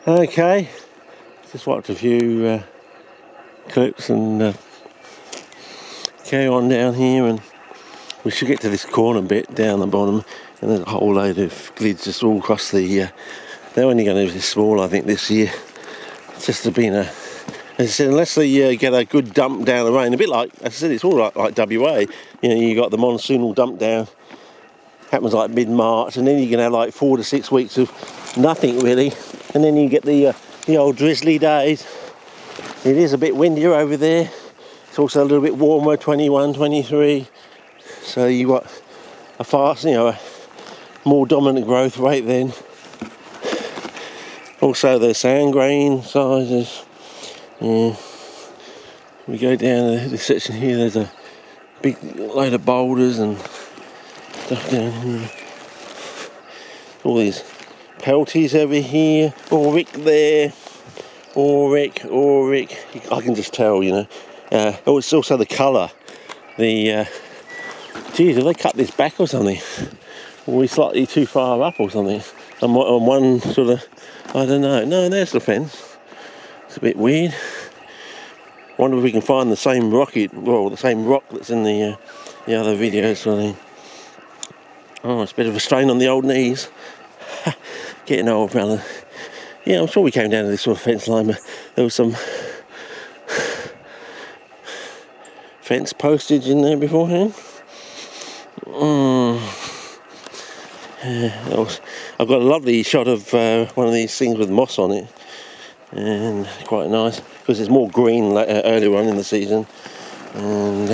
Okay, just watched a few clips and carry on down here, and we should get to this corner bit down the bottom, and there's a whole load of glids just all across the they're only going to be this small, I think, this year. It's just been as I said, unless they get a good dump down the rain, a bit like, as I said, it's all like WA, you know, you got the monsoonal dump down, happens like mid-March, and then you can have like 4 to 6 weeks of nothing really, and then you get the old drizzly days. It is a bit windier over there. It's also a little bit warmer, 21, 23. So you got a fast, a more dominant growth rate then. Also the sand grain sizes. Yeah. We go down this section here. There's a big load of boulders and stuff down here. All these pelties over here. Auric there. Auric. I can just tell, Oh, it's also the colour. Geez, have they cut this back or something? Or are we slightly too far up or something? On one sort of, I don't know. No, there's the fence. It's a bit weird. Wonder if we can find the same the same rock that's in the other video sort of thing. Oh, it's a bit of a strain on the old knees. Getting old, brother. Yeah, I'm sure we came down to this sort of fence line, but there was some fence postage in there beforehand. I've got a lovely shot of one of these things with moss on it, and quite nice because there's more green earlier on in the season. And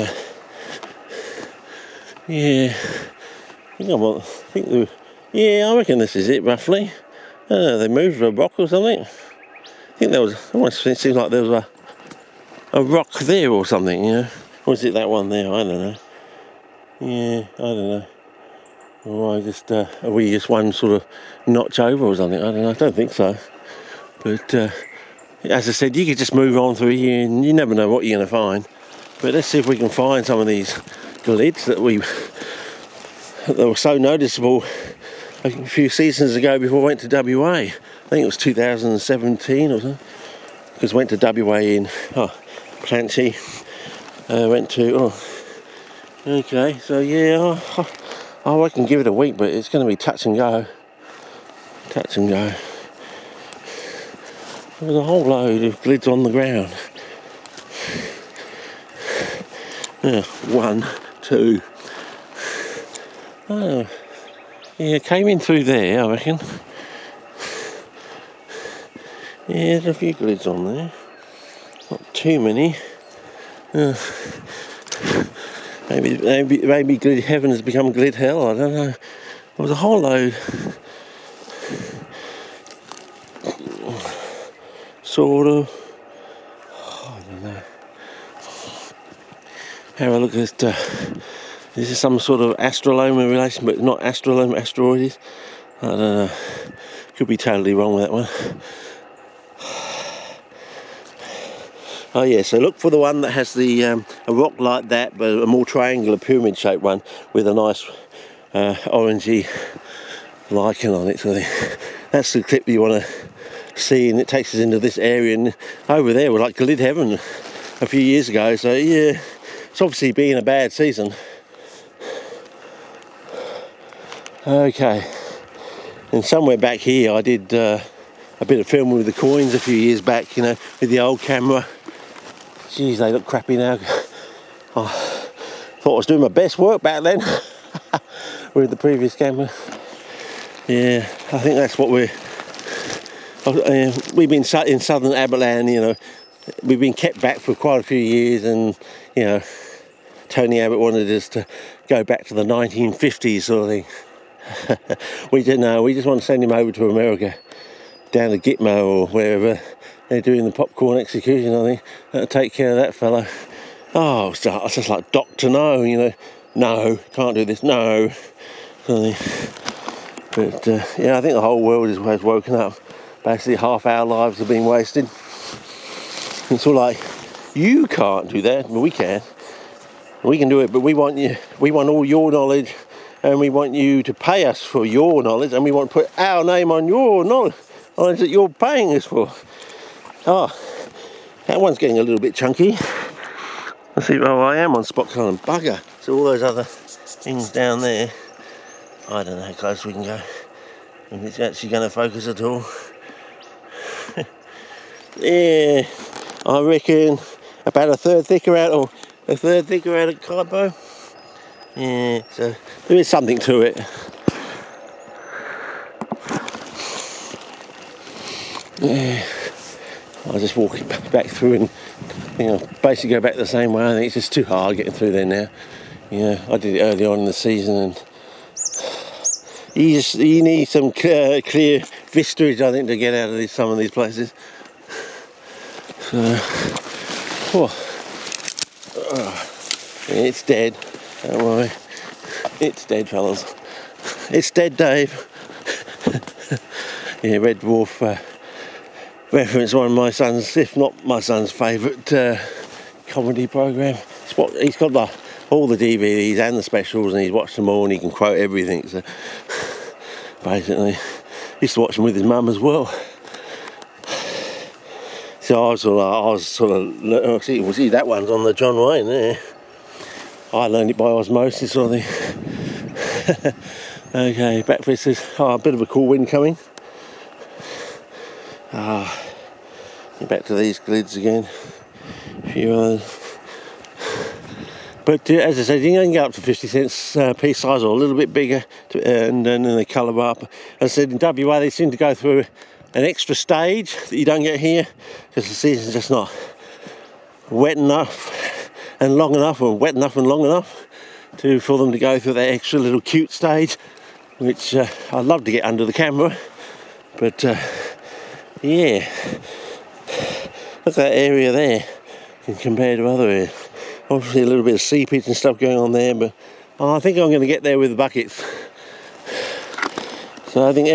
I reckon this is it roughly. They moved a rock or something. I think there was, almost it seems like there was a rock there or something, Or is it that one there? I don't know. Yeah, I don't know. Or are we just one sort of notch over or something? I don't know. I don't think so. But as I said, you could just move on through here and you never know what you're going to find. But let's see if we can find some of these glids that were so noticeable a few seasons ago before I went to WA. I think it was 2017 or something. Because I went to WA in Planty. Okay, so yeah, I can give it a week, but it's going to be touch and go. Touch and go. There's a whole load of glids on the ground. Yeah, 1, 2. Oh, yeah, came in through there, I reckon. Yeah, there's a few glids on there. Not too many. Maybe glid heaven has become glid hell, I don't know. There was a whole load. Sort of. I don't know. Have a look at this is some sort of astroloma relation, but not astroloma, asteroides. I don't know. Could be totally wrong with that one. Oh yeah, so look for the one that has the a rock like that, but a more triangular pyramid-shaped one with a nice orangey lichen on it. So that's the clip you want to see, and it takes us into this area. And over there, we're like glid heaven a few years ago. So yeah, it's obviously been a bad season. Okay, and somewhere back here, I did a bit of filming with the coins a few years back. With the old camera. Jeez, they look crappy now. I thought I was doing my best work back then with the previous camera. Yeah, I think that's what we've been in southern Aberland, we've been kept back for quite a few years, and, Tony Abbott wanted us to go back to the 1950s sort of thing. We didn't know, we just want to send him over to America, down to Gitmo or wherever. They're doing the popcorn execution, I think. That'll take care of that fellow. Oh, it's just like Dr. No, No, can't do this, no. But, yeah, I think the whole world has woken up. Basically, half our lives have been wasted. It's all like, you can't do that, but we can. We can do it, but we want all your knowledge, and we want you to pay us for your knowledge, and we want to put our name on your knowledge. ones that you're paying us for. Oh, that one's getting a little bit chunky. I see, well, I am on spot color and bugger. So all those other things down there, I don't know how close we can go. If it's actually going to focus at all. Yeah, I reckon about a third thicker out, or a third thicker out of carbo. Yeah, so there is something to it. Yeah, I'll just walk it back through and, you know, basically go back the same way. I think it's just too hard getting through there now. Yeah, I did it early on in the season, and you need some clear vistage, I think, to get out of some of these places. So, it's dead. Don't worry, it's dead, fellas. It's dead, Dave. Yeah, Red Dwarf reference, one of my son's, if not my son's favourite comedy programme. He's got all the DVDs and the specials, and he's watched them all, and he can quote everything. So basically, he used to watch them with his mum as well. So I was sort of see that one's on the John Wayne there. I learned it by osmosis, I think. Okay, back for this. A bit of a cool wind coming. Back to these glids again. A few others. But as I said, you can go up to 50 cents piece size, or a little bit bigger, and then they colour up. As I said, in WA they seem to go through an extra stage that you don't get here, because the season's just not wet enough and long enough, or wet enough and long enough for them to go through that extra little cute stage, which I'd love to get under the camera. But yeah, look at that area there compared to other areas. Obviously a little bit of seepage and stuff going on there, but I think I'm going to get there with the buckets. So I think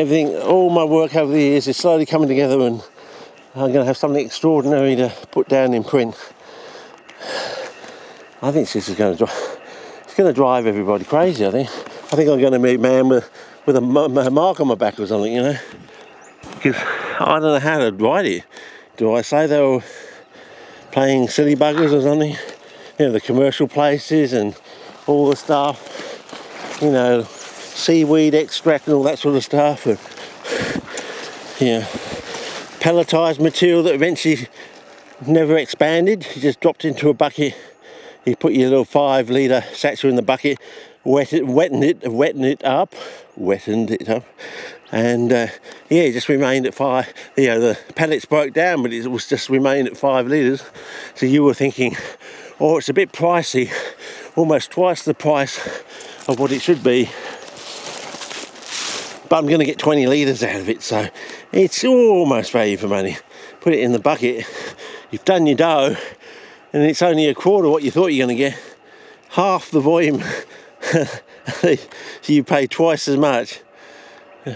all my work over the years is slowly coming together, and I'm going to have something extraordinary to put down in print. I think this is going to drive everybody crazy. I think I'm going to meet a man with a mark on my back or something, you know, because I don't know how to write it. Do I say they were playing silly buggers or something? You know, the commercial places and all the stuff, you know, seaweed extract and all that sort of stuff, and you know, pelletized material that eventually never expanded. You just dropped into a bucket. You put your little 5 litre satchel in the bucket, wettened it up, and it just remained at 5. You know, the pellets broke down, but it was just remained at 5 litres. So you were thinking, oh, it's a bit pricey, almost twice the price of what it should be, but I'm going to get 20 litres out of it, so it's almost value for money. Put it in the bucket, you've done your dough, and it's only a quarter what you thought you were going to get, half the volume. So you pay twice as much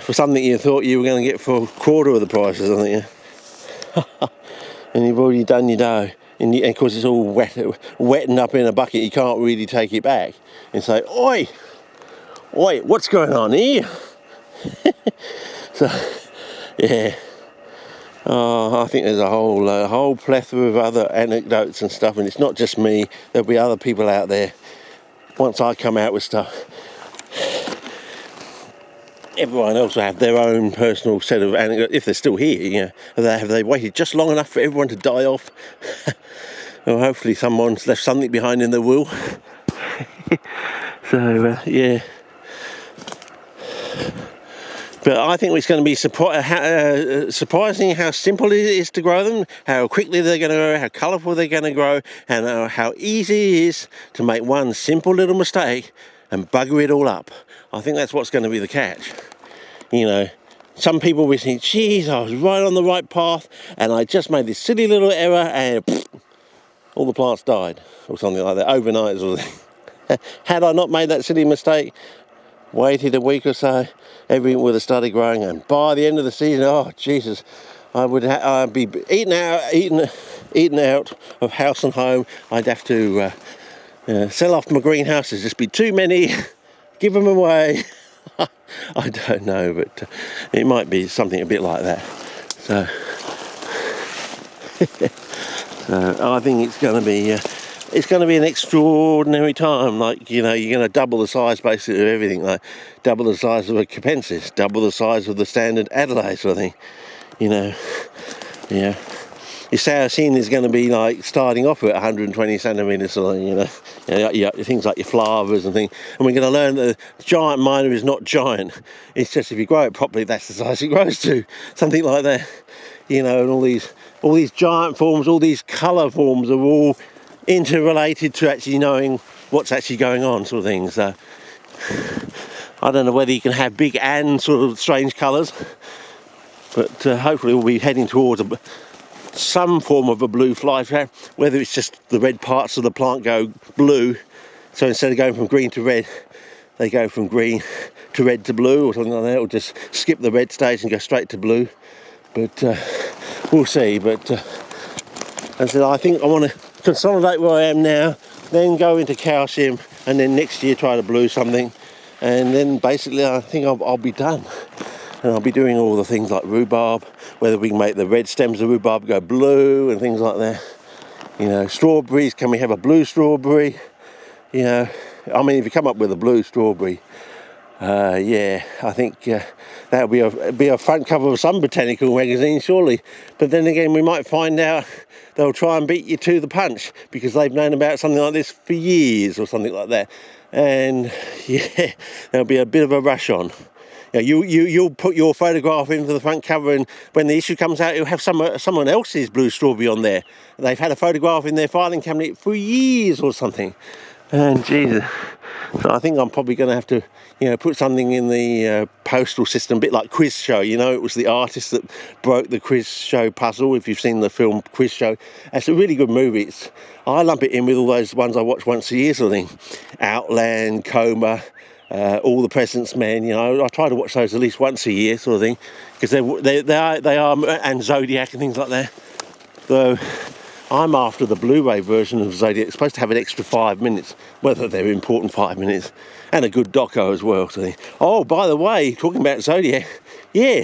for something you thought you were going to get for a quarter of the price or something. And you've already done your dough. And of course it's all wetting up in a bucket, you can't really take it back and say, oi, what's going on here? So, yeah. I think there's a whole plethora of other anecdotes and stuff, and it's not just me, there'll be other people out there. Once I come out with stuff, everyone else will have their own personal set of anecdotes, if they're still here, you know. Have they waited just long enough for everyone to die off? Well, hopefully someone's left something behind in their will. So, yeah. But I think it's going to be surprising how simple it is to grow them, how quickly they're going to grow, how colourful they're going to grow, and how easy it is to make one simple little mistake and bugger it all up. I think that's what's going to be the catch. You know, some people will think, geez, I was right on the right path and I just made this silly little error and all the plants died or something like that overnight. Sort of thing. Had I not made that silly mistake, waited a week or so, everything would have started growing, and by the end of the season, oh Jesus, I'd be eaten out of house and home. I'd have to sell off my greenhouses. Just be too many, give them away. I don't know, but it might be something a bit like that. So, so I think it's going to be an extraordinary time. Like, you know, you're going to double the size basically of everything, like double the size of a Capensis, double the size of the standard Adelaide sort of thing, you know. Yeah, your Saracen is going to be like starting off at 120 centimetres, or you know, things like your Flavas and things. And we're going to learn that the giant minor is not giant. It's just if you grow it properly, that's the size it grows to, something like that. You know, and all these giant forms, all these colour forms are all interrelated to actually knowing what's actually going on, sort of thing. So I don't know whether you can have big and sort of strange colours. But hopefully we'll be heading towards some form of a blue fly trap, whether it's just the red parts of the plant go blue, so instead of going from green to red, they go from green to red to blue or something like that, or just skip the red stage and go straight to blue. But we'll see. But as I said, I think I want to consolidate where I am now, then go into calcium, and then next year try to blue something, and then basically I think I'll be done. And I'll be doing all the things like rhubarb, whether we can make the red stems of rhubarb go blue and things like that. You know, strawberries, can we have a blue strawberry? You know, I mean, if you come up with a blue strawberry, yeah, I think that would be a front cover of some botanical magazine, surely. But then again, we might find out they'll try and beat you to the punch because they've known about something like this for years or something like that. And yeah, there'll be a bit of a rush on. You'll put your photograph into the front cover, and when the issue comes out, you'll have someone else's blue strawberry on there. They've had a photograph in their filing cabinet for years or something. And Jesus, so I think I'm probably going to have to, you know, put something in the postal system, a bit like Quiz Show. You know, it was the artist that broke the Quiz Show puzzle. If you've seen the film Quiz Show, it's a really good movie. I lump it in with all those ones I watch once a year, sort of thing. Outland, Coma. All the President's Men, you know, I try to watch those at least once a year, sort of thing, because they are, and Zodiac and things like that. So I'm after the Blu-ray version of Zodiac. It's supposed to have an extra 5 minutes, whether they're important 5 minutes, and a good doco as well. So, oh, by the way, talking about Zodiac, yeah,